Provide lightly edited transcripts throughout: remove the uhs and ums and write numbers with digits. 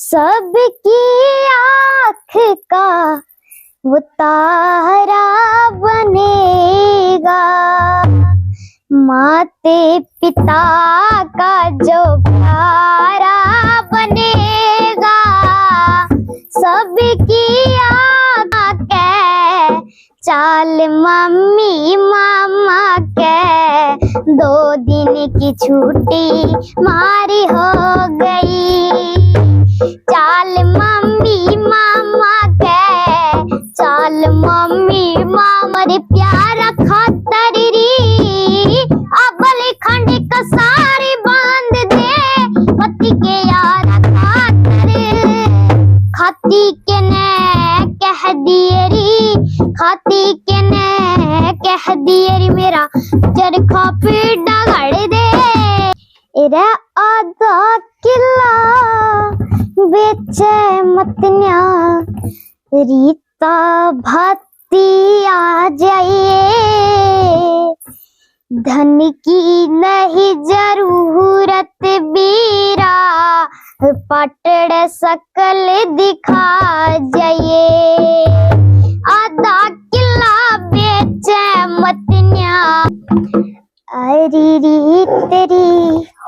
सबकी आँख का वो तारा बनेगा, माते पिता का जो प्यारा बनेगा, सबकी आँख के चाल मम्मी मामा के, 2 दिन की छुट्टी मारी हो गई, चाल मम्मी मामा के, चाल मम्मी मामा रे प्यारा खातर री, अबले खंड का सारी बांध दे, पति के यार खातर, खाती के ने कह दिए री, खाती के ने कह दिए री, मेरा चरखा पीड़ा गड़ दे, एरा आधा किला बेचे मतन्या, रीता भक्ति आ जाइए, धन की नहीं जरूरत बीरा, पटड़ सकल दिखा जाइए, आधा किला बेचे मतन्या, अरी री तेरी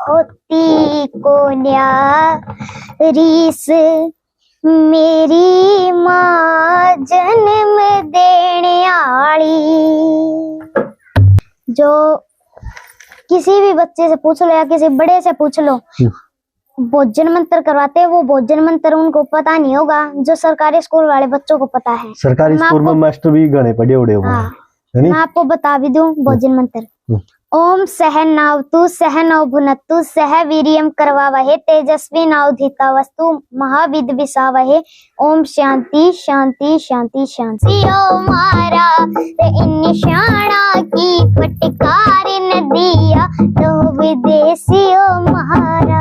होती कोन्या, रीस मेरी माँ जन्म देने आली। जो किसी भी बच्चे से पूछ लो या किसी बड़े से पूछ लो, भोजन मंत्र करवाते हैं, वो भोजन मंत्र उनको पता नहीं होगा, जो सरकारी स्कूल वाले बच्चों को पता है। सरकारी स्कूल में मास्टर भी गणे पड़े उड़े हुए हैं। मैं आपको बता भी दूं भोजन मंत्र। ओम सहनावतु सहनौ भुनक्तु सह वीर्यं करवावहे तेजस्वी नावधीतमस्तु महाविद विसावहे। ओम शांति शांति शांति शांति। ओ मारा इन शाणा की फटकार न दिया तो विदेशी ओ महारा।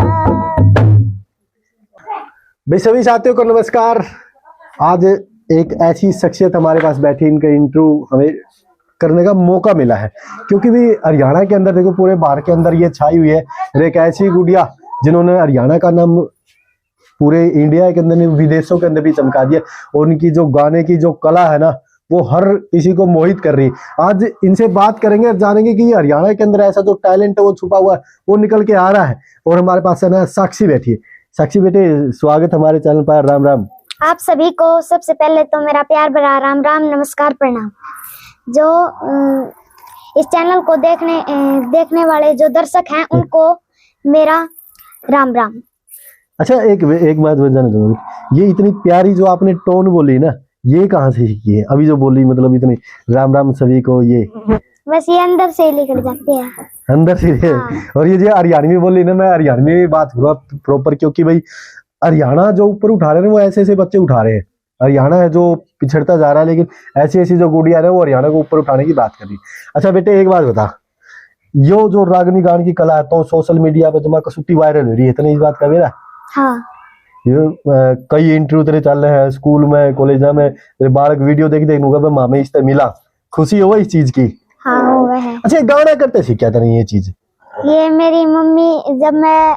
भाई सभी साथियों को नमस्कार। आज एक ऐसी शख्सियत हमारे पास बैठी, इनका इंटरव्यू हमें करने का मौका मिला है, क्योंकि भी हरियाणा के अंदर देखो, पूरे भारत के अंदर ये छाई हुई है। और एक ऐसी गुड़िया जिन्होंने हरियाणा का नाम पूरे इंडिया के अंदर, विदेशों के अंदर भी चमका दिया, और उनकी जो गाने की जो कला है ना, वो हर किसी को मोहित कर रही है। आज इनसे बात करेंगे और जानेंगे कि हरियाणा के अंदर ऐसा जो टैलेंट है वो छुपा हुआ है, वो निकल के आ रहा है। और हमारे पास है ना साक्षी बैठी है। साक्षी बेटे, स्वागत हमारे चैनल पर। राम राम। आप सभी को सबसे पहले तो मेरा प्यार भरा राम राम, नमस्कार, प्रणाम। जो इस चैनल को देखने वाले जो दर्शक हैं, उनको मेरा राम राम। अच्छा, एक बात जानना चाहूंगी, ये इतनी प्यारी जो आपने टोन बोली ना, ये कहाँ से सीखी है? अभी जो बोली, मतलब इतनी राम राम सभी को, ये बस ये अंदर से निकल जाती है, अंदर से। हाँ। और ये जो हरियाणवी बोली ना, मैं हरियाणवी में बात करूँ प्रॉपर, क्योंकि भाई हरियाणा जो ऊपर उठा रहे हैं वो ऐसे ऐसे बच्चे उठा रहे हैं। हरियाणा है जो पिछड़ता जा रहा है, लेकिन ऐसी ऐसी जो गुड़िया है वो हरियाणा को ऊपर उठाने की बात कर रही है। अच्छा बेटे, एक बात बता, यो जो रागनी गान की कला है तो सोशल मीडिया पे जमा कसुट्टी वायरल हो रही है, इतनी इस बात का मेरा। हाँ। ये कई इंटरव्यू तेरे चल रहे हैं स्कूल में, कॉलेज में, तेरे बालक वीडियो देख मामे इससे मिला, खुशी हो इस चीज की? हाँ, हो है। अच्छा, गाना करते सीखा था नहीं ये चीज? ये मेरी मम्मी, जब मैं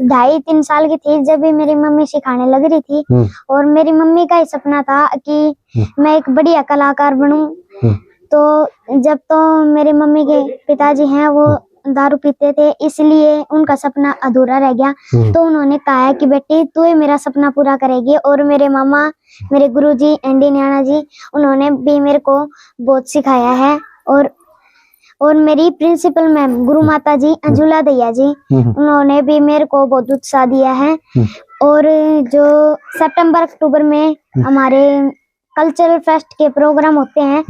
2.5-3 साल की थी, जब भी मेरी मम्मी सिखाने लग रही थी, और मेरी मम्मी का ही सपना था कि मैं एक बढ़िया कलाकार बनूं। तो जब तो मेरी मम्मी के पिताजी हैं वो दारू पीते थे, इसलिए उनका सपना अधूरा रह गया। तो उन्होंने कहा है कि बेटी तू ही मेरा सपना पूरा करेगी। और मेरे मामा, मेरे गुरुजी एनडी न्याणा जी, उन्होंने भी मेरे को बहुत सिखाया है। और मेरी प्रिंसिपल मैम गुरु माता जी अंजुला दैया जी, उन्होंने भी मेरे को बहुत उत्साह दिया है। और जो सितंबर अक्टूबर में हमारे कल्चरल फेस्ट के प्रोग्राम होते हैं,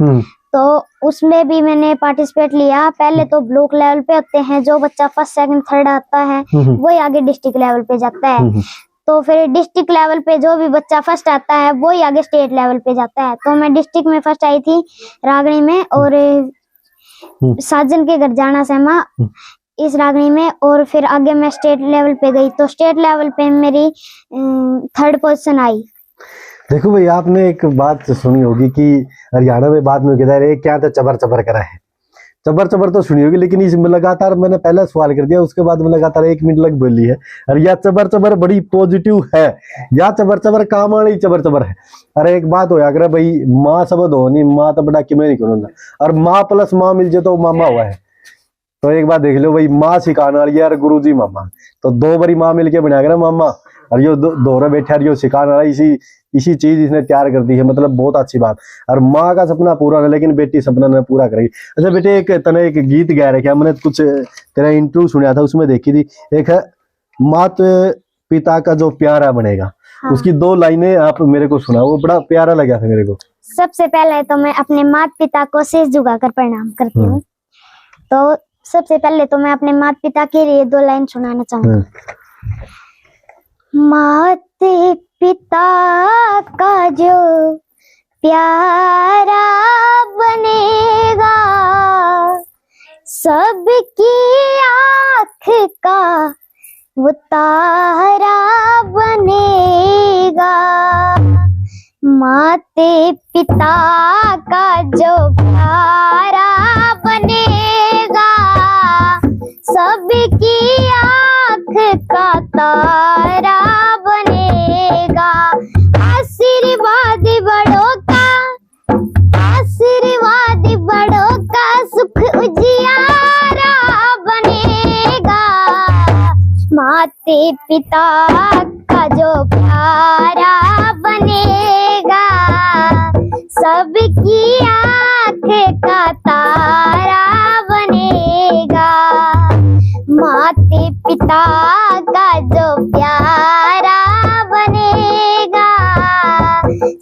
तो उसमें भी मैंने पार्टिसिपेट लिया। पहले तो ब्लॉक लेवल पे होते हैं, जो बच्चा फर्स्ट सेकंड थर्ड आता है वही आगे डिस्ट्रिक्ट लेवल पे जाता है। तो फिर डिस्ट्रिक्ट लेवल पे जो भी बच्चा फर्स्ट आता है वही आगे स्टेट लेवल पे जाता है। तो मैं डिस्ट्रिक्ट में फर्स्ट आई थी रागनी में, और साजन के घर जाना सहमा इस रागनी में, और फिर आगे मैं स्टेट लेवल पे गई। तो स्टेट लेवल पे मेरी 3rd पोजीशन आई। देखो भाई, आपने एक बात सुनी होगी कि हरियाणा में बाद में कहता है क्या तो चबर चबर करा है, चबर चबर तो सुनी होगी, लेकिन इस लगातार मैंने पहला सवाल कर दिया, उसके बाद में लगातार 1 मिनट लग बोली है। और यह चबर चबर बड़ी पॉजिटिव है, या चबर चबर काम वाली चबर चबर है। अरे एक बात हो अगर भाई माँ शब्द हो नहीं, माँ तो बड़ा कि मैं नहीं करूँगा, और माँ प्लस माँ मिल जाए तो मामा हुआ है। तो एक बात देख लो भाई, माँ सिखाने वाली है और गुरु जी मामा, तो 2 बारी माँ मिलके बनाया कर मामा, और यो दोहरा बैठा यो सिखाने वाला, इसी चीज इसने तैयार कर दी है, मतलब बहुत अच्छी बात। और माँ का सपना पूरा नहीं, लेकिन बेटी सपना ने पूरा करेगी। अच्छा बेटे, तने एक गीत गा रखा, मैंने कुछ तेरा इंटरव्यू सुना था, उसमें देखी थी, एक है मात पिता का जो प्यारा बनेगा। हाँ। उसकी 2 लाइनें आप मेरे को सुना, वो बड़ा प्यारा लगा था मेरे को। सबसे पहले तो मैं अपने माता पिता को शीश झुकाकर प्रणाम करती हूँ। तो सबसे पहले तो मैं अपने माता पिता के लिए 2 लाइन सुनाना चाहूंगी। माता पिता का जो प्यारा बनेगा, सबकी आँख का वो तारा बनेगा। माते पिता का जो प्यारा बनेगा, सबकी आँख का तारा बनेगा। आशीर्वाद बड़ों का, आशीर्वाद बड़ों का सुख उजियारा बनेगा। माते पिता का जो प्यारा बनेगा, सबकी आँख का तारा बनेगा। माते पिता का जो प्यारा बनेगा,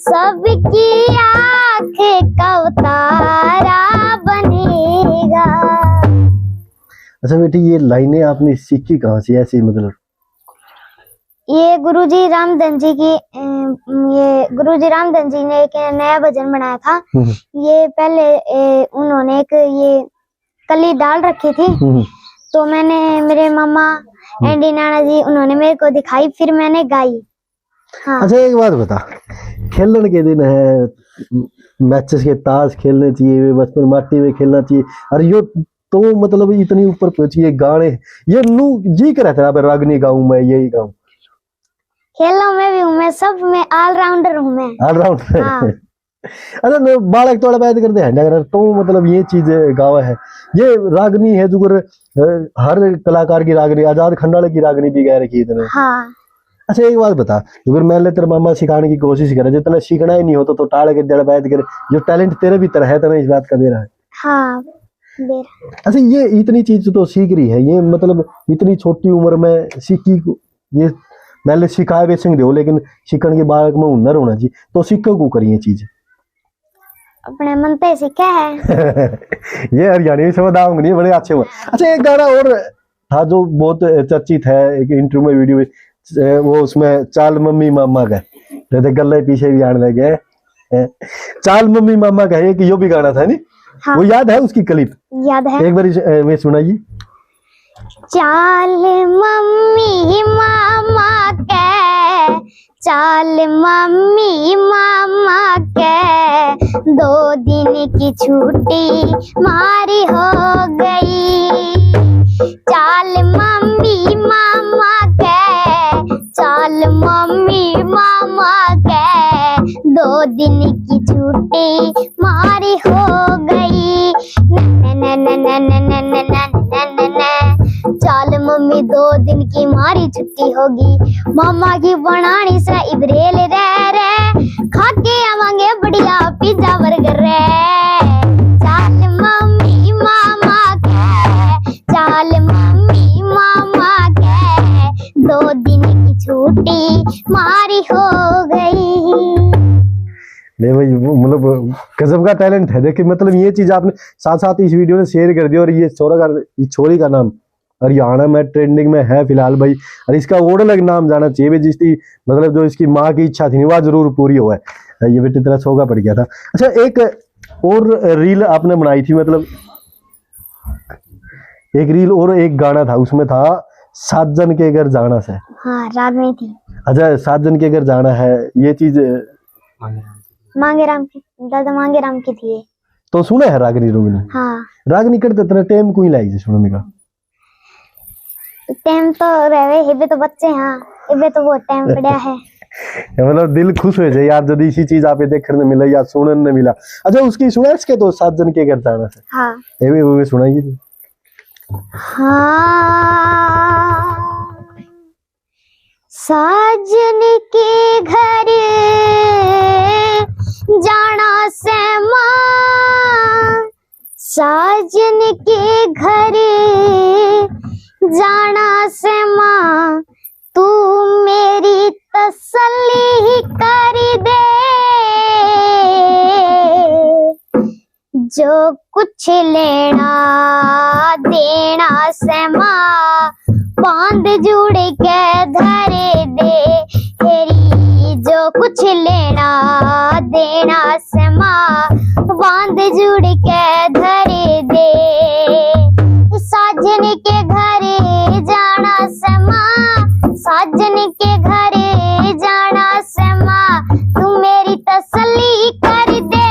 सबकी आँख का तारा बनेगा। अच्छा बेटी, ये लाइनें आपने सीखी कहाँ से ऐसी, मतलब? ये गुरुजी रामधन जी की, ये गुरुजी रामधन जी ने एक नया भजन बनाया था। ये पहले उन्होंने एक ये कली डाल रखी थी, तो मैंने, मेरे मामा एंडी नाना जी, उन्होंने मेरे को दिखाई, फिर मैंने गाई। हाँ। अच्छा एक बात बता, खेलने के दिन है, मैचेस के ताश खेलने चाहिए, बचपन माटी में खेलना चाहिए, और यो तो मतलब इतनी ऊपर पहुंची, ये गाने ये नू जी कर रहता है, रागनी गाऊं मैं, यही गाऊं। खेलों में भी हूँ मैं, सब में ऑलराउंडर हूँ मैं, ऑलराउंडर। हाँ। अच्छा बालक थोड़ा बात करते हैं अगर तो मतलब ये चीज गावा है, ये रागनी है जो हर कलाकार की रागनी, आजाद खंडाले की रागनी भी गा रखी है। हाँ। अच्छा एक बात बता, अगर मान ले तेरे मामा सिखाने की कोशिश करे, जितना सीखना ही नहीं होता तो टाल के जड़ बैठ करे, जो टैलेंट तेरे भीतर है तो इस बात का दे रहा है। हाँ। अच्छा ये इतनी चीज तो सीख रही है, ये मतलब इतनी छोटी उम्र में सीखी, ये पहले सिखाए वे सिंह दो, लेकिन सीखने के बाद में हुनर होना चाहिए, तो सीखो को करिए चीज अपने मन पे सीखा है। ये हरियाणवी शब्द आऊंगे बड़े अच्छे हुए। अच्छा एक गाना और था जो बहुत चर्चित है, एक इंटरव्यू में, वीडियो में, वो उसमें चाल मम्मी मामा का, गले पीछे भी आने लगे, चाल मम्मी मामा का एक यो भी गाना था नहीं? हाँ। वो याद है उसकी क्लिप? याद है। एक बार मैं सुनाइए। चाल मम्मी मामा के, चाल मम्मी मामा के, 2 दिन की छुट्टी मारी हो गई। चाल मम्मी मामा के, चाल मम्मी मामा के, 2 दिन की छुट्टी मारी हो गई। चाल मम्मी 2 दिन की मारी छुट्टी होगी, मामा की बनानी से इबरेल रे, खाके आवांगे बढ़िया पिज्जा बर्गर रे। चाल मम्मी मामा के, चाल मम्मी मामा के, 2 दिन की छुट्टी मारी हो गई। नहीं भाई, मतलब गजब का टैलेंट है। देखिए मतलब ये चीज आपने साथ साथ इस वीडियो में शेयर कर दी, और ये छोरी का नाम हरियाणा में ट्रेंडिंग में है फिलहाल भाई, और इसका और अलग नाम जाना चाहिए, जिसकी मतलब जो इसकी माँ की इच्छा थी वह जरूर पूरी हुआ है। ये बेटी तरह सोगा पड़ गया था। अच्छा एक और रील आपने बनाई थी, मतलब एक रील और एक गाना था, उसमें था 7 जन के घर जाना से। हाँ, रात में थी। अच्छा 7 जन के घर जाना है, ये चीज मांगे राम की, दादा मांगे राम की थी। तो सुना है रागनी रोगिनी? हाँ। रागनी करते तेरा टाइम कोई लाई जिस मम्मी का टाइम तो रहे हेबे तो बच्चे हाँ हेबे तो बहुत टाइम पड़ा है। मतलब दिल खुश हो जाए यार जब इसी चीज आप देखने मिला या सुनने मिला। अच्छा उसकी सुना इसके तो 7 जन के घर जाना से हाँ ये भी सुनाइए। हाँ साजन के घर जाना से माँ साजन के घर जाना से माँ तू मेरी तसल्ली कर दे जो कुछ लेना देना से माँ बांध जुड़ के धर दे तेरी जो कुछ लेना देना से माँ बांध जुड़ के धर दे साजन के घर जाना से माँ साजन के घर जाना से माँ तू मेरी तसल्ली कर दे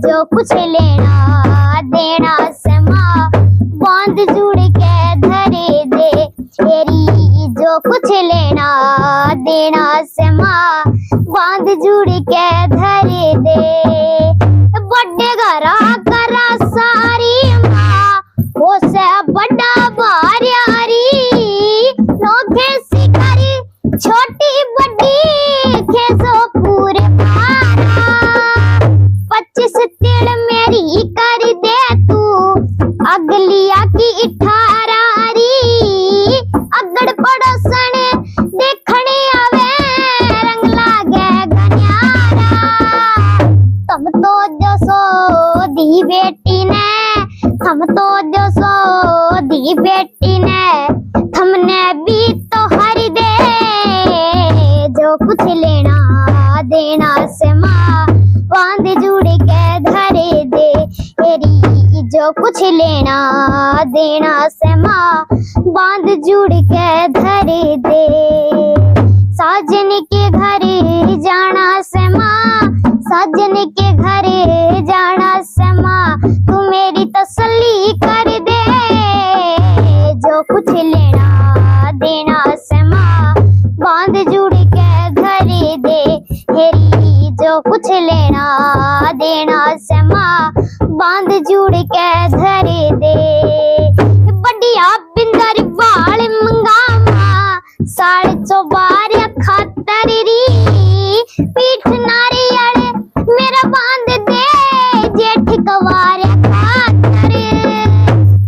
जो कुछ लेना देना से माँ बांध जुड़ के धर दे तेरी जो कुछ लेना देना से माँ बांध जुड़ के धर दे बड़े घरा करा सारी माँ वो से बड़ा बारियारी नोखे शिकारी छोटी बड़ी खेसो पूरे पारा 25 तिल मेरी कर दे तू अगलिया की 18 अगड़ पड़ोसन देखने आवे रंग लागे गन्यारा तुम तो जो सो दी बेटी ने हम तो जो सो दी बेटी ने हमने भी तो हर दे जो कुछ लेना देना से माँ बांध जुड़ के धर दे तेरी जो कुछ लेना देना से माँ बांध जुड़ के धर दे साजन के घर जाना से माँ साजन के घर जाना से माँ तू मेरी तसल्ली कर दे जो कुछ लेना देना से माँ बांध जुड़ के धर दे तेरी जो कुछ लेना देना से माँ बांध जुड़ के धर दे बढ़िया बिंदर वाल मंगा माँ 4.5 खातर री पीठ नारियल मेरा बांध दे जेठ कवार खातर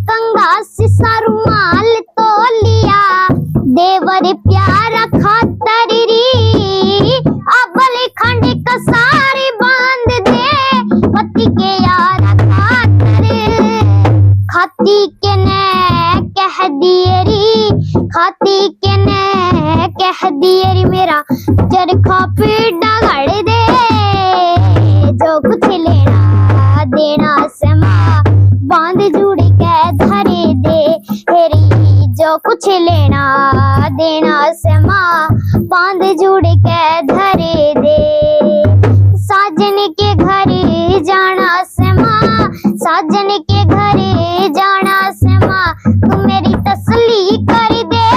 कंगा सिसा रुमाल तो लिया देवर प्यारा खातर री अबल खंड कसारी बांध दे पति के यार खातर खाती के ने कह दिए री खाती के ने कह दिए री मेरा चरखा पीड़ा गड़ दे जो कुछ लेना देना से माँ बांध जुड़ के धर दे तेरी जो कुछ लेना देना से माँ बांध जुड़ के धर दे साजन के घर जाना से माँ साजन के घर जाना से माँ तू मेरी तसल्ली कर दे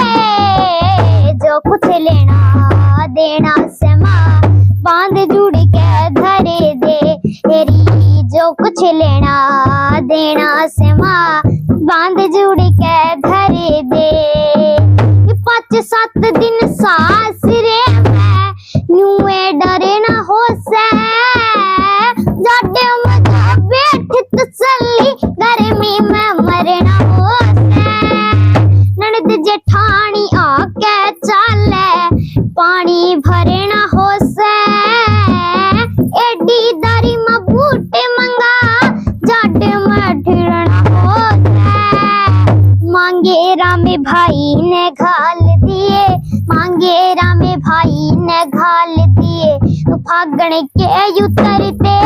जो कुछ लेना देना से माँ बांध जुड़ के धर दे तेरी जो कुछ लेना देना से माँ बांध जुड़ के धर दे 5-7 दिन सास रे मैं नुए डरे ना हो से जाडे मजा बैठ तसल्ली गर्मी में मरे ना हो से ननद जेठानी आके चाले पानी भरे ना हो से एडी दारी में बूटे मंगा जाडे में ठिरना हो से मांगे रामे भाई ने घाल दिए मांगे रामे भाई ने घाल दिए फागण के उतरते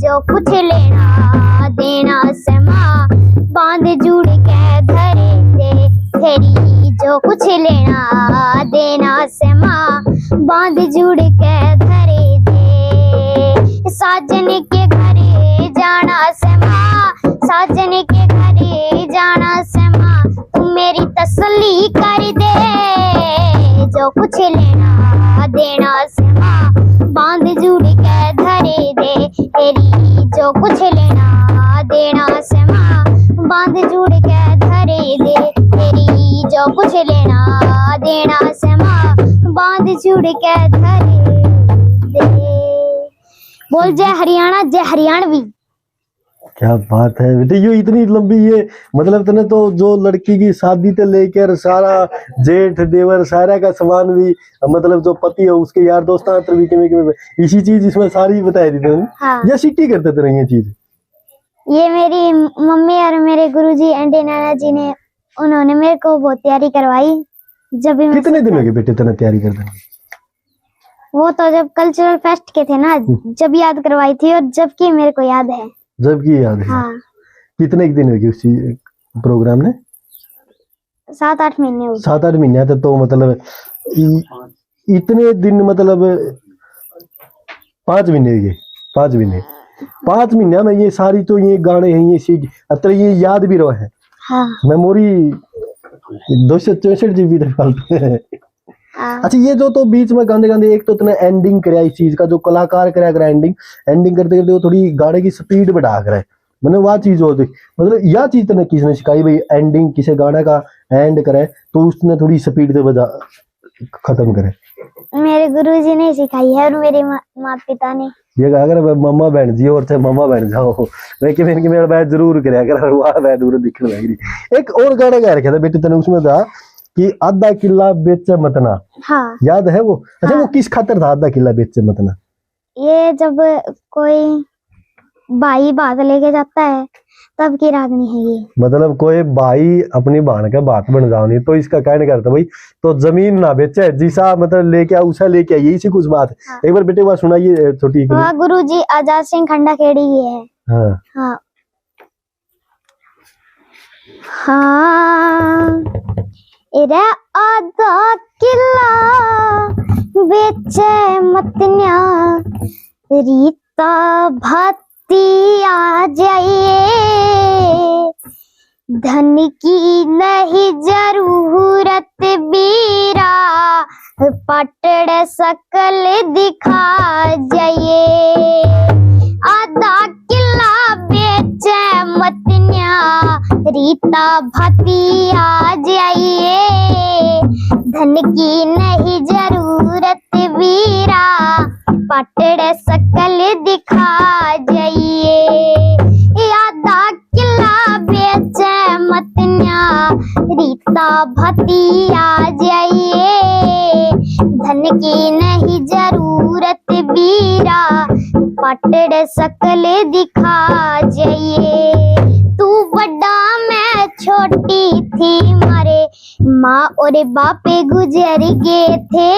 जो कुछ लेना देना से माँ बांध जुड़ के धर दे तेरी जो कुछ लेना देना से माँ बांध जुड़ के धर दे साजन के जो कुछ लेना देना से माँ बांध जुड़ के धरे दे तेरी जो कुछ लेना देना से माँ बांध जुड़ के धरे दे तेरी जो कुछ लेना देना से माँ बांध जुड़ के धरे दे। बोल जय हरियाणा जय हरियाणवी। क्या बात है बेटे, ये इतनी लंबी ये मतलब तने तो जो लड़की की शादी से लेकर सारा जेठ देवर सारा का सामान भी मतलब जो पति है उसके यार दोस्त इसी चीज इसमें सारी बताई दी तुमने। हाँ। या सीटी करते थे ये चीज? ये मेरी मम्मी और मेरे गुरुजी आंटी नाना जी ने उन्होंने मेरे को बहुत तैयारी करवाई। जब भी कितने दिन हो गए बेटे तने तैयारी करते? वो तो जब कल्चरल फेस्ट के थे ना, जब याद करवाई थी और जबकि मेरे को याद है। जबकि याद है। हाँ। कितने दिन हो गए उस प्रोग्राम ने? 7-8 महीने हो गए। 7-8 महीने तो मतलब इतने दिन मतलब 5 महीने हो गए। 5 महीने में ये सारी तो ये गाने हैं ये सीख अतर ये याद भी रहा है। हाँ। मेमोरी 264 GB तक फालतू है। अच्छा ये जो तो बीच में गांधे गांधे एक तो तुमने एंडिंग कराया इस चीज का, जो कलाकार कराया करा एंडिंग करते करते वो थोड़ी गाने की स्पीड बढ़ा कर मैंने वह चीज होती मतलब यह चीज तुमने किसने सिखाई भाई एंडिंग किसी गाने का एंड करे तो उसने थोड़ी स्पीड से बजा खत्म करे? मेरे गुरुजी ने सिखाई है और मेरे माता पिता ने। ये अगर मम्मा बहन जी और थे मम्मा बहन जाओ लेकिन मेरा बैठ जरूर कराया कर वह बैठ दूर दिखने लग रही। एक और गाना गा रखा था बेटे तने उसमें था कि आधा किला बेचे मतना। हाँ। याद है वो? अच्छा। हाँ। वो किस खातर था आधा किला बेचे मतना? ये जब कोई भाई बात लेके जाता है तब की रागनी है ये। मतलब कोई भाई अपनी बहन का बात बन जाओ नहीं तो इसका कहने करता भाई तो जमीन ना बेचे जिसा मतलब लेके आ उसा लेके आइए इसी कुछ बात। हाँ। एक बार बेटे बात सुनाइए छोटी। हाँ गुरुजी आजाद सिंह खंडा खेड़ी ही है। हाँ। हाँ। हाँ इरे आधा किला बेचे मतन्या रीता भाती आ जाइए धन की नहीं जरूरत बीरा पटड़ सकल दिखा जाइए आधा किला बेचे मतन्या रीता भाती आ जाइए धन की नहीं जरूरत वीरा पटड़ सकल दिखा जाइए आधा किला बेचे मतन्या रीता भाती आ जाइए धन की नहीं जरूरत वीरा पटड़ सकल दिखा जाइए तू बड़ा मैं छोटी थी मारे माँ और बापे गुजर गए थे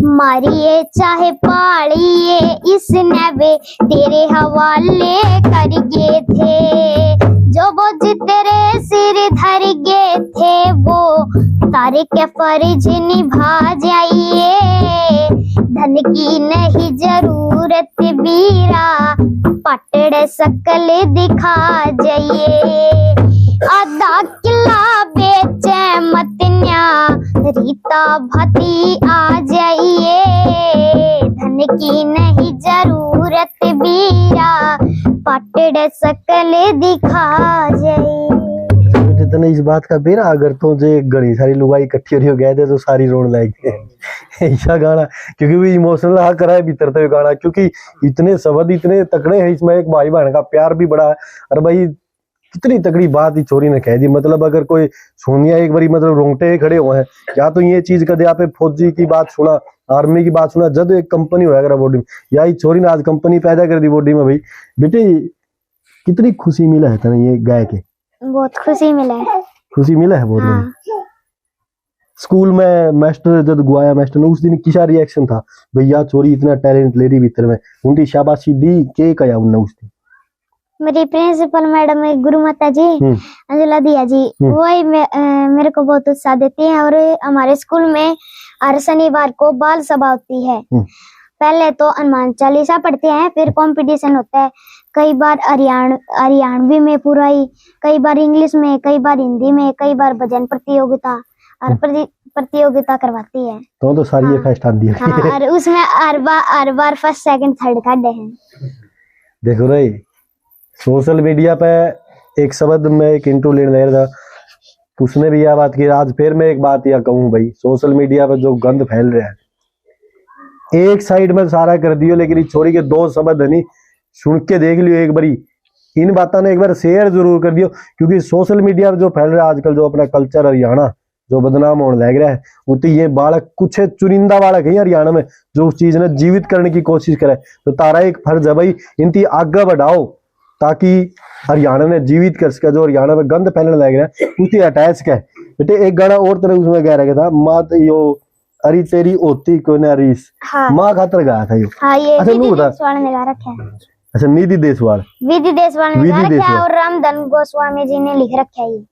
मारिए चाहे पालिए इसने वे तेरे हवाले कर गए थे जो बोझ तेरे सिर धर गए थे वो तारे के फर्ज निभा जाइए धन की नहीं जरूरत बीरा पटड़ सकल दिखा जाइए आधा किला बेचे मतन्या रीता भाती आ जाइए धन की नहीं जरूरत बीरा पटड़ सकल दिखा जाइए। जितने इस बात का बेरा अगर तो जो घड़ी सारी लुगाई इकट्ठी हो गए थे तो सारी रोन लायक ऐसा गाना क्योंकि वो इमोशनल हाँ करा है भीतर तो गाना क्योंकि इतने शब्द इतने तकड़े हैं इसमें एक भाई बहन का प्यार भी बड़ा है और भाई कितनी तकड़ी बात ही चोरी ने कह दी मतलब अगर कोई सोनिया एक बारी मतलब रोंगटे खड़े हुए हैं या तो ये चीज कदे आप फौजी की बात सुना आर्मी की बात सुना जब एक कंपनी होगा बॉडी में या चोरी ने आज कंपनी पैदा कर दी बॉडी में भाई बेटे कितनी खुशी मिला है तेने ये गाय के? बहुत खुशी मिला है। खुशी मिला है बहुत। हाँ। स्कूल में मास्टर जब गुआया मास्टर ने उस दिन किसा रिएक्शन था भैया चोरी इतना टैलेंट ले रही भीतर में उनकी शाबाशी दी के कया उन्होंने उस दिन? मेरी प्रिंसिपल मैडम है गुरु माता जी अंजुला दिया जी वही मेरे को बहुत उत्साह देती है और हमारे स्कूल में हर शनिवार को बाल सभा होती है। पहले तो हनुमान चालीसा पढ़ते हैं फिर कंपटीशन होता है कई बार हरियाणवी में पूरा ही कई बार इंग्लिश में कई बार हिंदी में कई बार भजन प्रतियोगिता और प्रतियोगिता करवाती है। तो सारी ये फर्स्ट आती है। हाँ, और उसमें हर बार फर्स्ट सेकंड थर्ड काढ़े हैं। देखो रे, सोशल मीडिया पे एक शब्द में एक इंटरव्यू लेने लगा था, उसने भी यह बात की। आज फिर मैं एक बात यह कहूँ भाई, सोशल मीडिया पे जो गंद फैल रहा है, एक साइड में सारा कर दियो, लेकिन छोरी के दो शब्द नहीं सुन के देख लियो एक बारी, इन बातों ने एक बार शेयर जरूर कर दियो। क्योंकि सोशल मीडिया पे जो फैल रहा है आजकल, जो अपना कल्चर हरियाणा जो बदनाम होने लग रहा है, वो तो ये बालक कुछ चुनिंदा बालक है हरियाणा में जो उस चीज ने जीवित करने की कोशिश करे। तो तारा एक फर्ज है भाई, इनकी आगे बढ़ाओ ताकि हरियाणा ने जीवित कर सके। जो हरियाणा में गंद फैलने लग रहा है उसकी अटैच का बेटे। एक गाना और तरह उसमें कह रहा था, मात यो अरी तेरी होती को ना रीस। हाँ, माँ खातर गाया था यो। हाँ, ये अच्छा, विधि देशवाल ने गा रखा है। अच्छा, निधि देशवाल, विधि देशवाल ने गा विधि रखा है देशवाल। और रामधन गोस्वामी जी ने लिख रखा है ये।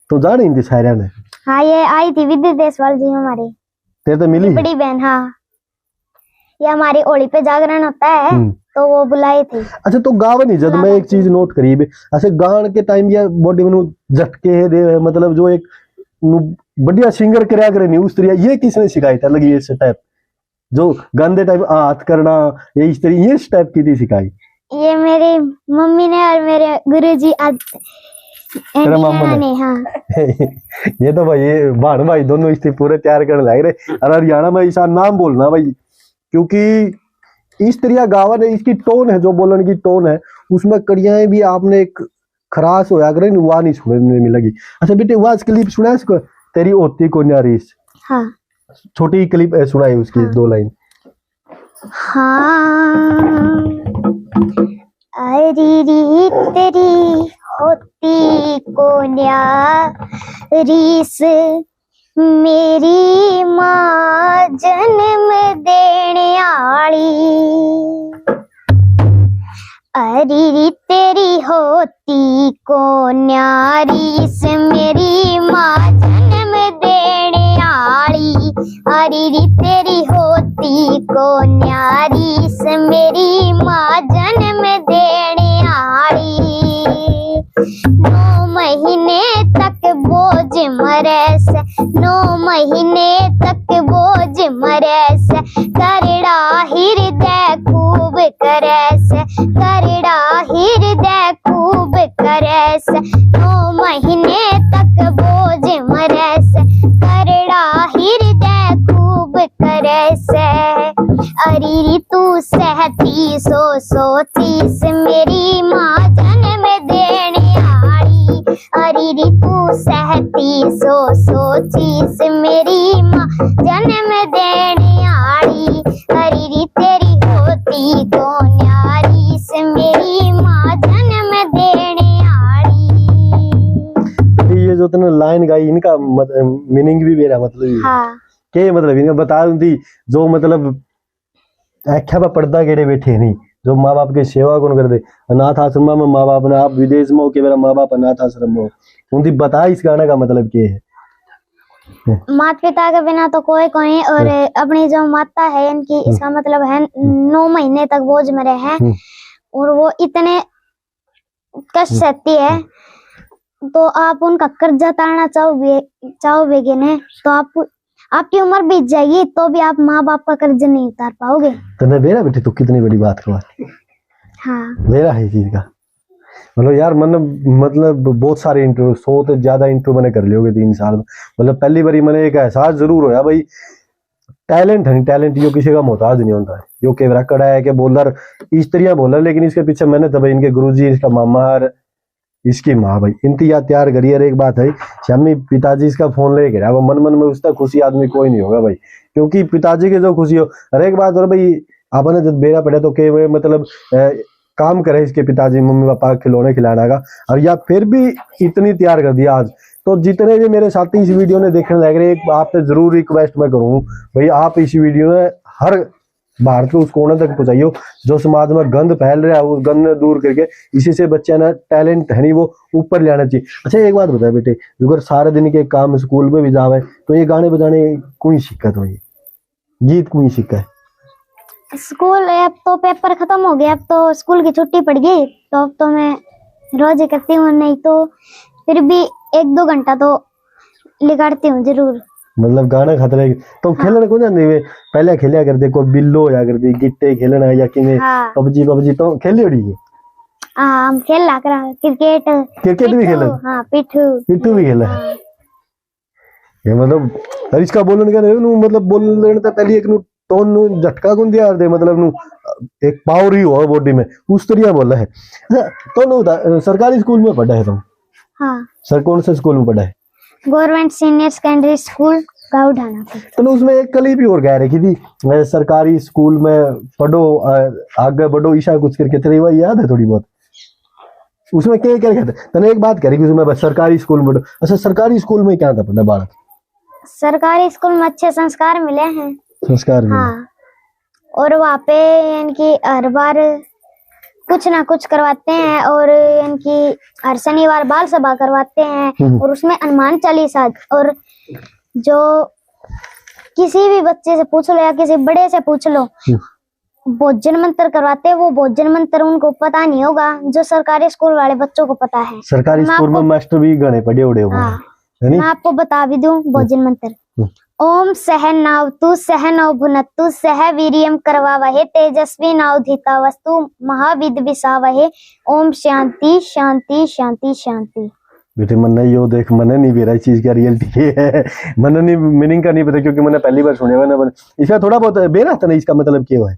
तो जाने इनकी शायरा ने। हाँ, ये आई थी विधि देशवाल जी हमारी तेरे तो मिली बड़ी बहन। हाँ, ये हमारी होली पे जागरण होता है तो वो बुलाई थी। अच्छा, तो गाव नहीं जब मैं एक चीज नोट करी बे, ऐसे गान के टाइम या बॉडी में झटके है दे, मतलब जो एक बढ़िया सिंगर करया करे नहीं उस तरह, ये किसने सिखाई था लगी इस टाइप जो गांधे टाइप हाथ करना, ये इस तरह ये टाइप की थी सिखाई? ये मेरी मम्मी ने और मेरे गुरुजी आज तेरा मामा ने। हाँ। ये तो भाई ये भाण भाई दोनों इससे पूरे तैयार करने लग रहे। और हरियाणा में ऐसा नाम बोलना भाई, क्योंकि इस तरह गावा ने इसकी टोन है, जो बोलने की टोन है उसमें कड़ियां भी आपने एक खरास होया करे वह नहीं सुनने में लगी। अच्छा बेटे, वह क्लिप सुना इसको, तेरी होती को न्यारीस? हाँ, छोटी क्लिप सुनाई उसकी। हाँ। 2 लाइन। हाँ, अरी री तेरी होती को न्यारीस, मेरी माँ जन्म देने आली। अरी तेरी होती को न्यारीस, मेरी माँ जन्म देने आली। अरी तेरी होती को न्यारीस, मेरी माँ जन्म देने आली। 9 महीने तक बोझ मरे से, 9 महीने तक बोझ मरे से, करड़ा हृदय खूब करे से, करड़ा हृदय खूब करे से। 9 महीने तक बोझ मरे से, करड़ा हृदय खूब करे से। अरी तू सहती सोतीस, मेरी माँ जन्म देने आली। अरी तू सहती सोतीस, मेरी माँ जन्म देने आली। अरी तेरी होती को न्यारीस, मेरी माँ जन्म देने आली। ये जो तुमने लाइन गाई इनका मीनिंग भी मेरा मतलब। हाँ, के मतलब इनका बता दूं, जो मतलब आख्या पर पर्दा गेड़े बैठे नहीं, जो माँ बाप की सेवा कौन कर दे। अनाथ आश्रम में माँ बाप ने, आप विदेश में हो के मेरा माँ बाप अनाथ आश्रम में हो, उनकी बता इस गाने का मतलब क्या है? माता पिता के बिना तो कोई और अपनी जो माता है इनकी, इसका मतलब है 9 महीने तक बोझ में रहे हैं और वो इतने कष्ट सहती है। तो आप उनका कर्जा उतारना चाहोगे ने, तो आपकी उम्र बीत जाएगी तो भी आप माँ बाप का कर्ज नहीं उतार पाओगे। तो मेरा बेटे तो कितनी बड़ी बात करवा। हाँ, मेरा है चीज का मतलब यार, मैंने मतलब बहुत सारे इंटरव्यू, 100 से ज्यादा इंटरव्यू मैंने कर लियोगे 3 साल में। मतलब पहली बारी मैंने एक एहसास जरूर होया भाई, टैलेंट है नहीं, टैलेंट यो किसी का मोहताज नहीं होता है। यो केवरा कड़ा है कि बॉलर इस तरह बॉलर, लेकिन इसके पीछे मैंने तो भाई इनके गुरुजी, इसका मामा और इसकी माँ भाई इनकी याद तैयार करी है। एक बात है, शामी पिताजी इसका फोन लेके रहा, वो मन में उसका खुशी आदमी कोई नहीं होगा भाई, क्योंकि पिताजी की जो खुशी हो। हर एक बात और भाई आपने जब बेरा पड़े तो के मतलब काम करे इसके पिताजी मम्मी पापा खिलौने खिलाना का, और या फिर भी इतनी तैयार कर दिया आज। तो जितने भी मेरे साथी इस वीडियो ने देखने लग रहे, एक आपसे जरूर रिक्वेस्ट मैं करूँ भाई, आप इस वीडियो में हर भारत को उस कोने तक पहुंचाइयो जो समाज में गंद फैल रहा है, उस गंद दूर करके इसी से बच्चे ना टैलेंट है नहीं वो ऊपर ले आना चाहिए। अच्छा एक बात बता बेटे, अगर सारे दिन के काम स्कूल में भी जावे तो ये गाने बजाने कोई शिक्कत हो, ये गीत कोई शिक्कत? स्कूल अब तो पेपर खत्म हो गया, अब तो स्कूल की छुट्टी पड़ गई, तो अब तो मैं रोज ही करती हूँ, नहीं तो फिर भी 1-2 घंटा तो लिखाती हूँ जरूर। मतलब गाना खतरे तो खेलने को जाते वे पहले खेलिया करते कोई बिल्लो होया करती गिट्टे खेलना या किने हाँ। पबजी तो खेली उड़ी है। हाँ हम खेल ला करा क्रिकेट भी खेला हाँ पिट्ठू भी खेला हाँ। ये मतलब और इसका बोलने का मतलब बोलने तो पहले एक नु टोन नु झटका कौन दिया दे मतलब नु एक पावर ही हो बॉडी में उस तरीका बोला है। तो नु सरकारी स्कूल में पढ़ा है तुम? हाँ सर कौन से स्कूल में पढ़ा है? गवर्नमेंट सीनियर सेकेंडरी स्कूल गाँव ढाना। तो उसमें एक कली भी और कह रखी थी सरकारी स्कूल में पढ़ो आगे बढ़ो ईशा कुछ करके तेरी वही याद है थोड़ी बहुत? उसमें क्या क्या कहते तने एक बात करी कि उसमें बस सरकारी स्कूल में। अच्छा सरकारी स्कूल में क्या था पढ़ना बालक? सरकारी स्कूल में अच्छे संस्कार मिले हैं। संस्कार मिले हाँ और वहाँ पे इनकी हर बार कुछ ना कुछ करवाते हैं और इनकी हर शनिवार बाल सभा करवाते हैं और उसमें हनुमान चालीसा और जो किसी भी बच्चे से पूछ लो या किसी बड़े से पूछ लो भोजन मंत्र करवाते हैं। वो भोजन मंत्र उनको पता नहीं होगा जो सरकारी स्कूल वाले बच्चों को पता है। सरकारी स्कूल में मास्टर भी गणे पढ़े उड़े हुए हैं। मैं आपको बता भी दूं भोजन मंत्र। ओम सहनावतु सहनौ भुनक्तु सह वीर्यं करवावहे तेजस्वी नावधीता वस्तु महाविद विसावहे। ओम शांति शांति शांति शांति। बेटे मैंने यो देख मैंने नहीं बेरा चीज का रियलिटी है मैंने नहीं मीनिंग का नहीं पता क्योंकि मैंने पहली बार सुना। मैंने इसका थोड़ा बहुत बेरा था ना इसका मतलब क्या है?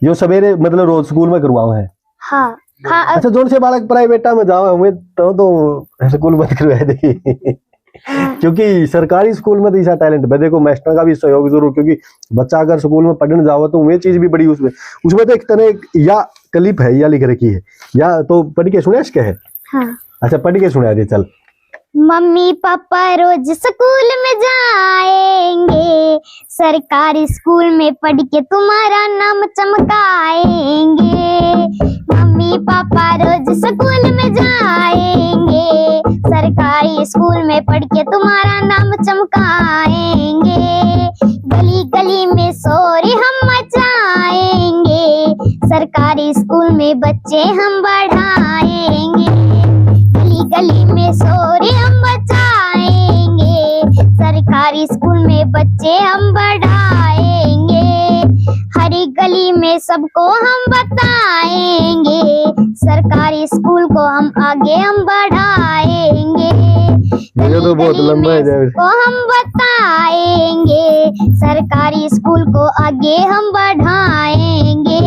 यो सवेरे मतलब रोज स्कूल में करवाओ है। हाँ हाँ। अच्छा जोन से बालक प्राइवेटा में जाओ हमें तो स्कूल बंद करवा दे क्योंकि सरकारी स्कूल में तो ऐसा टैलेंट है। देखो मास्टर का भी सहयोग जरूर क्योंकि बच्चा अगर स्कूल में पढ़ने जाओ तो वो चीज भी बड़ी उसमें तो एक तरह या क्लिप है या लिख रखी है या तो पढ़ के सुने क्या है? हाँ। अच्छा पढ़ के सुना दे चल। मम्मी पापा रोज स्कूल में जाएंगे सरकारी स्कूल में पढ़ के तुम्हारा नाम चमकाएंगे। मम्मी पापा रोज स्कूल में जाएंगे सरकारी स्कूल में पढ़ के तुम्हारा नाम चमकाएंगे। गली गली में शोर हम मचाएंगे सरकारी स्कूल में बच्चे हम बढ़ाएंगे। गली गली में शोर हम बचाएंगे सरकारी स्कूल में बच्चे हम बढ़ाएंगे। हरी गली में सबको हम बताएंगे सरकारी स्कूल को हम आगे हम बढ़ाएंगे। ये तो बहुत लंबा है को हम बताएंगे सरकारी स्कूल को आगे हम बढ़ाएंगे।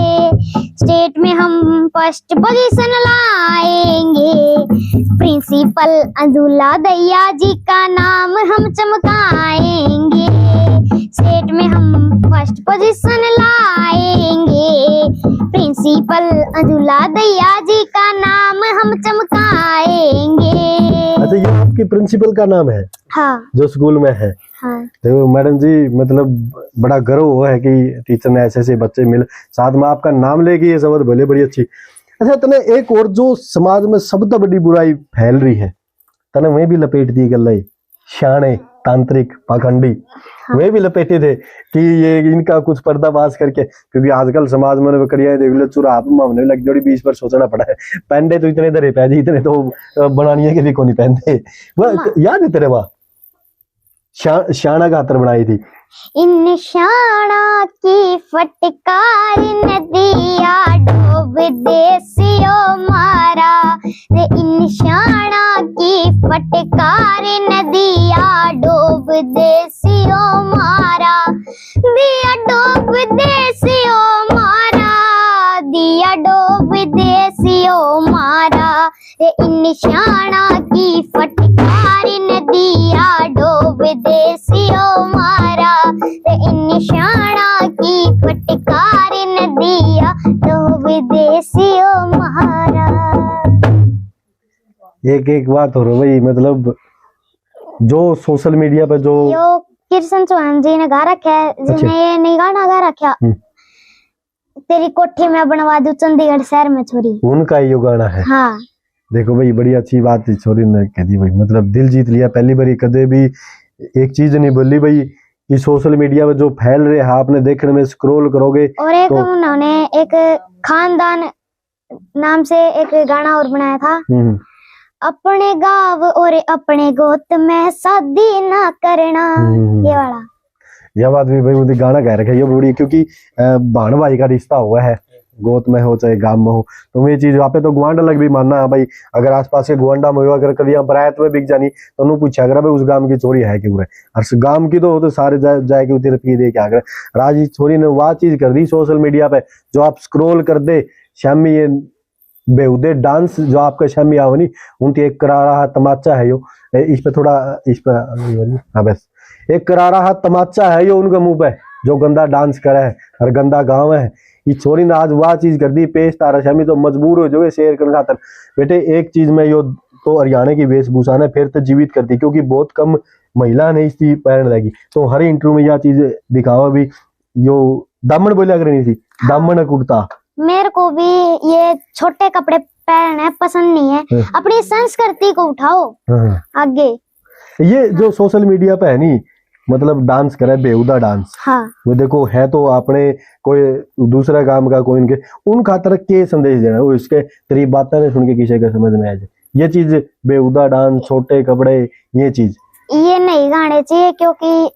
स्टेट में हम फर्स्ट पोजीशन लाएंगे प्रिंसिपल अंजुला दैया जी का नाम हम चमकाएंगे। स्टेट में हम फर्स्ट पोजीशन लाएंगे प्रिंसिपल अंजुला दैया जी का नाम हम चमकाएंगे। अच्छा ये आपकी प्रिंसिपल का नाम है? हाँ। जो स्कूल में है? हाँ। तो मैडम जी मतलब बड़ा गर्व हुआ है कि टीचर ने ऐसे बच्चे मिले साथ में आपका नाम लेके ये शब्द बोले बड़ी अच्छी। अच्छा तने एक और जो समाज में सबसे बड़ी बुराई फैल रही है तने वह भी लपेट दी गल शाणे तांत्रिक पाखंडी। हाँ। वे भी लपेटे थे कि ये इनका कुछ पर्दाफाश करके क्योंकि आजकल समाज में कड़िया देख लो चुरा मामले लग जोड़ी 20 पर सोचना पड़ा है। पहनते तो इतने दरे पैदे इतने तो बनानी के भी को नहीं पहनते। वह याद है तेरे वाह शाना का हाथ बनाई थी। इन शाना की फटकार नदिया डूब देसियो मारा रे। इन शाना की फटकार नदिया डूब देसियो मारा दिया डूब देसियो मारा दिया डूब देसियो मारा रे। इन शाना की फटकार नदिया डूब देसियो मारा रे। इन शाना की फटकार नदिया डूब देसियो मारा। एक बात हो रही भाई मतलब जो सोशल मीडिया पे जो कृष्ण चौहान जी ने गा रखा है जिसने ये नहीं गाना गा रखा तेरी कोठी में बनवा दूं चंडीगढ़ शहर में छोरी उनका ये गाना है। हाँ। देखो भाई बड़ी अच्छी बात थी छोरी ने कह दी भाई मतलब दिल जीत लिया। पहली बार कदे भी एक चीज नहीं बोली भाई कि सोशल मीडिया में जो फैल रहे हैं आपने देखने में स्क्रॉल करोगे। और एक तो उन्होंने एक खानदान नाम से एक गाना और बनाया था अपने गाँव और अपने गोत में शादी ना करना, ये वाला। यह बात भी भाई मुझे गाना कह रखा है ये बड़ी, क्योंकि बहन भाई का रिश्ता हुआ है, गोत में हो चाहे गांव में हो, तो ये चीज वहाँ पे तो गुआंढ अलग भी मानना है भाई। अगर आसपास के गुआंढा में हो, अगर कभी यहाँ बरात में बिक जानी तो उन्होंने पूछा अगर भाई उस गांव की चोरी है क्यों, और गांव की तो सारे जाए के उधर पी दे क्या अगर राज इस छोरी ने वह चीज कर दी सोशल मीडिया पे, जो आप स्क्रोल कर दे शामी ये बेहुदे डांस जो आपका शामी आओ नहीं उनकी एक करारा तमाचा है यो, इस पे थोड़ा इस पे, हाँ बस एक करारा हाथ तमाचा है यो उनके मुंह पे, जो गंदा डांस करे है और गंदा गाँव है। ये छोरी ने आज वह चीज कर दी, पेश तारा शामी तो मजबूर हो जाओगे शेयर करने खातर। बेटे एक चीज में यो तो हरियाणा की वेशभूषा ने फिर तो जीवित कर दी, क्योंकि बहुत कम महिला ने इसकी पहन लगी, तो हर इंटरव्यू में यह चीज दिखावा भी यो दामन बोलिया करनी थी, दामन कुर्ता। मेरे को भी ये छोटे कपड़े पहनना पसंद नहीं है, अपनी संस्कृति को उठाओ आगे। ये जो सोशल मीडिया पे है नी मतलब डांस करे बेहुदा डांस, हाँ। वो देखो है तो आपने कोई दूसरा काम का कोई इनके उन खातर के संदेश देना, वो इसके तेरी बातें ने सुन के किसी का समझ में आ जाए ये चीज बेहुदा डांस छोटे कपड़े ये चीज ये नहीं गाने चाहिए, क्योंकि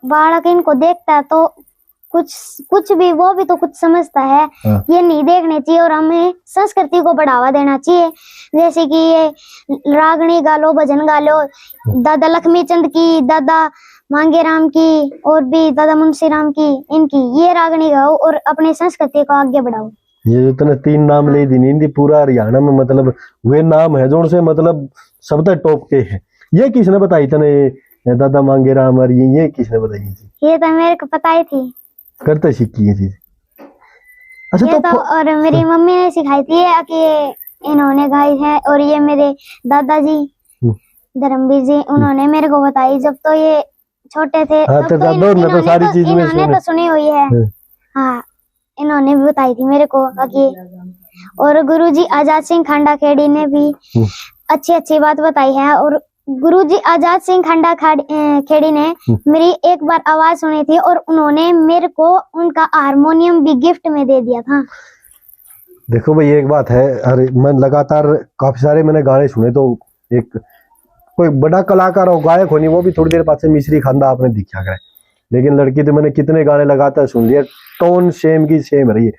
बालक इनको देखता है तो कुछ भी वो भी तो कुछ समझता है। हाँ। ये नहीं देखने चाहिए और हमें संस्कृति को बढ़ावा देना चाहिए, जैसे कि ये रागनी गा लो, भजन गा लो, दादा लक्ष्मी चंद की, दादा मांगे राम की और भी दादा मुंशी राम की, इनकी ये रागनी गाओ और अपनी संस्कृति को आगे बढ़ाओ। ये जो तने 3 नाम ले दी नींदी पूरा हरियाणा में मतलब वे नाम है जो से मतलब सब तक टॉप के है। ये किसने बताई तने दादा मांगे राम और ये किसने बताई थी? ये तो मेरे को पता ही थी, करते सीखी ये चीज। अच्छा ये तो और मेरी मम्मी ने सिखाई थी कि इन्होंने गाई है, और ये मेरे दादाजी धर्मवीर जी उन्होंने मेरे को बताई जब तो ये छोटे थे। हाँ, तो इन्होंने सारी चीज में तो सुनी हुई है। हाँ, इन्होंने भी बताई थी मेरे को कि, और गुरुजी आजाद सिंह खांडा खेड़ी ने भी अच्छी बात बताई है। और गुरुजी आजाद सिंह खांडा खेड़ी ने मेरी एक बार आवाज सुनी थी और उन्होंने मेरे को उनका हारमोनियम भी गिफ्ट में दे दिया था। देखो भाई एक बात है, अरे मैं लगातार काफी सारे मैंने गाने सुने, तो एक कोई बड़ा कलाकार हो गायक होनी वो भी थोड़ी देर पास मिश्री खांदा आपने दिखा करे, लेकिन लड़की तो मैंने कितने गाने लगातार सुन लिए, टोन सेम की सेम रही है।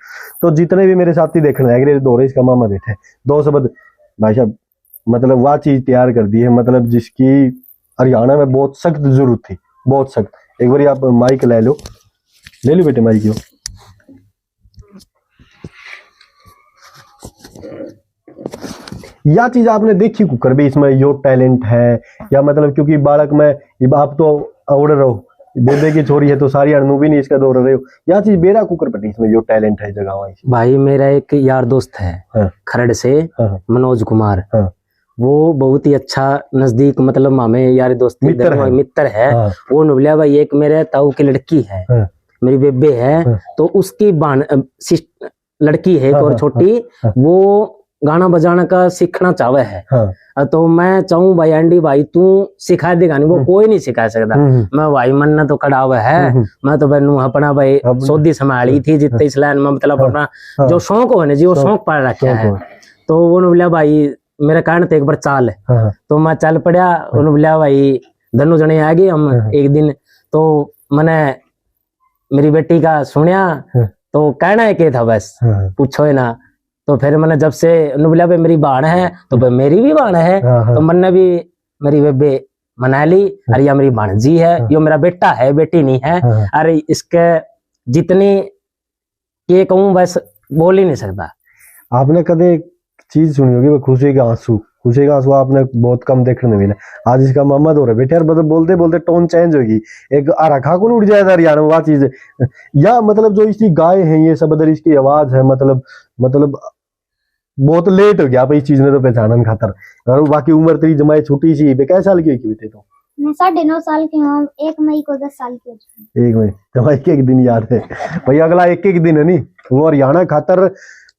तो जितने भी मेरे साथी देखने आए दौरे इसका मामा बैठे 2 शब्द भाई साहब मतलब वह चीज तैयार कर दी है, मतलब जिसकी हरियाणा में बहुत सख्त जरूरत थी, बहुत सख्त। एक बार आप माइक ले लो बेटे माइक यो। यह चीज आपने देखी कुकर भी इसमें यो टैलेंट है या मतलब क्योंकि बालक में आप तो उड़ रहो बेबे की छोरी है तो सारी अणु भी नहीं इसका दौड़ रहे हो, यह चीज बेरा कुकर पटी इसमें यो टैलेंट है जगह भाई। मेरा एक यार दोस्त है खरड़ से मनोज कुमार, वो बहुत ही अच्छा नजदीक मतलब मामे यार दोस्त मित्र है। वो नुबलिया भाई एक मेरे ताऊ की लड़की है, मेरी बेबे है, तो उसकी लड़की है और छोटी, वो गाना बजाना का सीखना चाहे है। तो मैं चाहूँ भाई एंडी भाई तू सिखा देगा नहीं, वो कोई नहीं सिखा सकता। मैं भाई मन तो कड़ा हुआ है, मैं तो बहनू अपना भाई सौदी संभाली थी जितने इस लाइन में मतलब अपना जो शौक होने जी वो शौक पड़ रखा है। तो उन्होंने बोला भाई मेरे कारण तो एक बार चाल है, तो मैं चल पड़ा। उन्होंने बोला भाई दोनों जने आ गए हम एक दिन, तो मैंने मेरी बेटी का सुनिया तो कहना है क्या था बस पूछो ही ना। तो फिर मैंने जब से बोला भाई मेरी बाण है तो भाई मेरी भी बाण है, तो मैंने भी मेरी बेबे मना ली, अरे ये मेरी भाणजी है, यो मेरा बेटा है बेटी नहीं है। अरे इसके जितनी ये कहूँ बस बोल ही नहीं सकता। आपने कदे चीज सुनी होगी खुशी का आंसू, खुशी का आंसू आपने बहुत कम देखने मिला। आज इसका मामा दो रहे बेटे यार मतलब बोलते बोलते टोन चेंज होगी, एक रखा को उड़ जाएगा हरियाणा वह चीज या मतलब जो इसकी गाय है ये सब अदर इसकी आवाज है मतलब बहुत लेट हो गया इस चीज ने तो पहचानन खातर। और बाकी उम्र तेरी जमाई छोटी सी कै साल की बेटे? तो मैं 9.5 साल की हूँ, 1 मई को 10 साल की हो चुकी। 1 मई जमाई के एक दिन याद है भाई, अगला एक दिन है नहीं वो हरियाणा खातर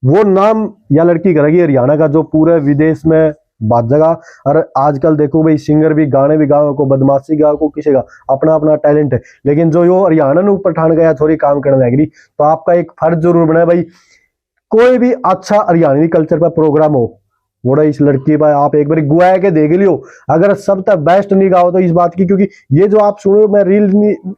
वो नाम या लड़की करेगी हरियाणा का जो पूरे विदेश में बात जगह। और आजकल देखो भाई सिंगर भी गाने भी गाओ को बदमाशी गाओ को किसी का अपना अपना टैलेंट है, लेकिन जो यो हरियाणा ने ऊपर ठान गया थोड़ी काम करने लगी तो आपका एक फर्ज जरूर बना भाई कोई भी अच्छा हरियाणवी कल्चर पर प्रोग्राम हो बोला इस लड़की पर आप एक बार गुआ के देख लियो, अगर सब तक बेस्ट निगाह हो तो इस बात की, क्योंकि ये जो आप सुनो मैं रील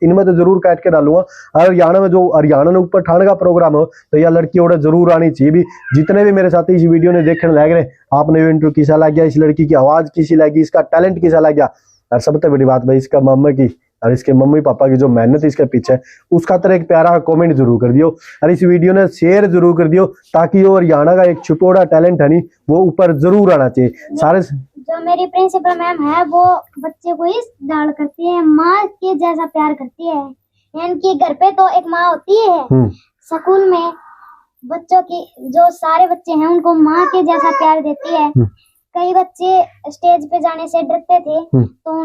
इनमें तो जरूर काट के डालूंगा। और हरियाणा में जो हरियाणा में ऊपर ठाण का प्रोग्राम हो तो यह लड़की और जरूर आनी चाहिए। भी जितने भी मेरे साथी इस वीडियो ने देखने लग रहे, आपने ये इंटरव्यू कैसा लग गया, इस लड़की की आवाज कैसी लगी, इसका टैलेंट कैसा लग गया, और सबसे बड़ी बात भाई इसका मम्मा की और इसके मम्मी पापा की जो मेहनत इसके पीछे है उसका तरह एक प्यारा कमेंट जरूर कर दियो और इस वीडियो ने शेयर जरूर कर दियो, ताकि वो हरियाणा का एक छुपोड़ा टैलेंट है नहीं वो ऊपर जरूर आना चाहिए। सारे जो मेरी प्रिंसिपल मैम है वो बच्चे को इस डाल करती है, माँ के जैसा प्यार करती है। यानी कि घर पे तो एक माँ होती है, स्कूल में बच्चों की जो सारे बच्चे हैं उनको माँ के जैसा प्यार देती है। कई बच्चे स्टेज पे जाने से डरते थे तो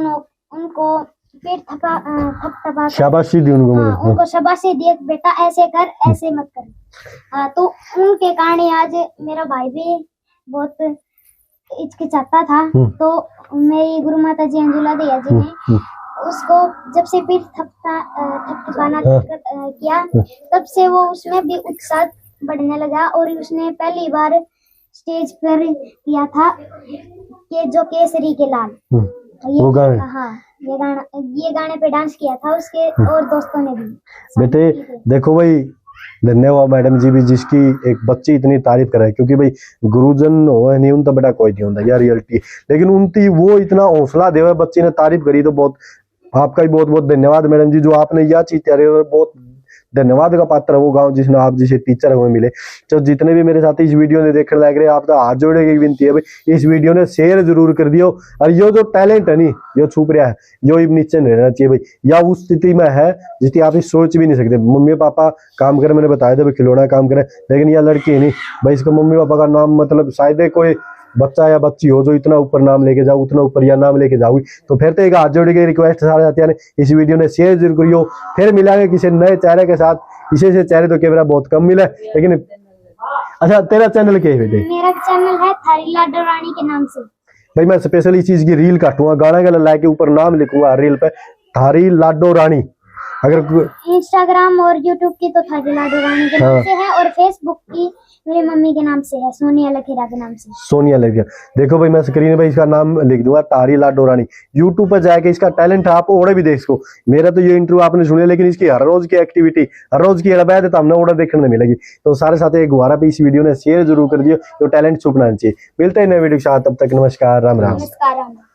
उनको पेट थपथपा शाबाशी दी उनको। हाँ, उनको शाबाशी दी, बेटा ऐसे कर ऐसे मत कर। तो उनके कारण आज मेरा भाई भी बहुत हिचकिचाता था। तो मेरी गुरु माता जी अंजुला दैया जी ने उसको जब से पीठ थपथपाना किया तब से वो उसमें भी उत्साह बढ़ने लगा और उसने पहली बार स्टेज पर किया था कि जो केसरी के लाल, वो गाना, हाँ ये गाने पे डांस किया था उसके और दोस्तों ने भी। बेटे देखो भाई, धन्यवाद मैडम जी भी जिसकी एक बच्ची इतनी तारीफ करे, क्योंकि भाई गुरुजन हो नहीं उनका बेटा कोई नहीं होता यार रियलिटी, लेकिन उनकी वो इतना हौसला देवे बच्ची ने तारीफ करी तो बहुत आपका ही बहुत बहुत धन्यवाद मैडम जी, जो आपने यह चीज तैयारी बहुत धन्यवाद का पात्र है वो गांव जिसमें आप जिसे टीचर हुए मिले। तो जितने भी मेरे साथ इस वीडियो ने देखने लग रहे हैं आपका हाथ जोड़े की विनती है भाई इस वीडियो ने शेयर जरूर कर दियो और यो जो टैलेंट है नहीं यो छुप रहा है यो नीचे नहीं रहना चाहिए भाई, या उस स्थिति में है जिसकी आप सोच भी नहीं सकते। मम्मी पापा काम करे, मैंने बताया था भाई खिलौना काम करे, लेकिन यह लड़की नहीं भाई, इसका मम्मी पापा का नाम मतलब शायद कोई बच्चा या बच्ची हो जो इतना ऊपर नाम लेके जाओ उतना ऊपर या नाम लेके जाओगी। तो फिर तो एक हाथ जोड़ी की रिक्वेस्ट सारे साथियों ने इस वीडियो ने शेयर जरूर करियो। फिर मिलेंगे किसी नए चेहरे के साथ, इसे से चेहरे तो कैमरा बहुत कम मिला लेकिन अच्छा तेरा चैनल क्या है बेटे? मेरा चैनल है थारी लाडो रानी के नाम से। भाई मैं स्पेशल इस चीज की रील काटूंगा, गाना का ला के ऊपर नाम लिखूंगा रील पे थारी लाडो रानी। अगर इंस्टाग्राम और यूट्यूब की तो थारी लाडो रानी के नाम से है और फेसबुक की मेरी मम्मी के नाम से है, सोनिया लखेरा के नाम से। सोनिया लखेरा, देखो भाई मैं स्क्रीन पे इसका नाम लिख दूंगा थारी लाडो रानी। यूट्यूब पर जाके इसका टैलेंट आप और भी देख सको। मेरा तो ये इंटरव्यू आपने सुने, लेकिन इसकी हर रोज की एक्टिविटी हर रोज की अड़बात है तो हमने और देखने में मिलेगी। तो सारे साथ एक गुहारा पे इस वीडियो ने शेयर जरूर कर दियो, तो टैलेंट छुपना चाहिए। मिलते हैं नए वीडियो के साथ, तब तक नमस्कार, राम राम। नमस्कार।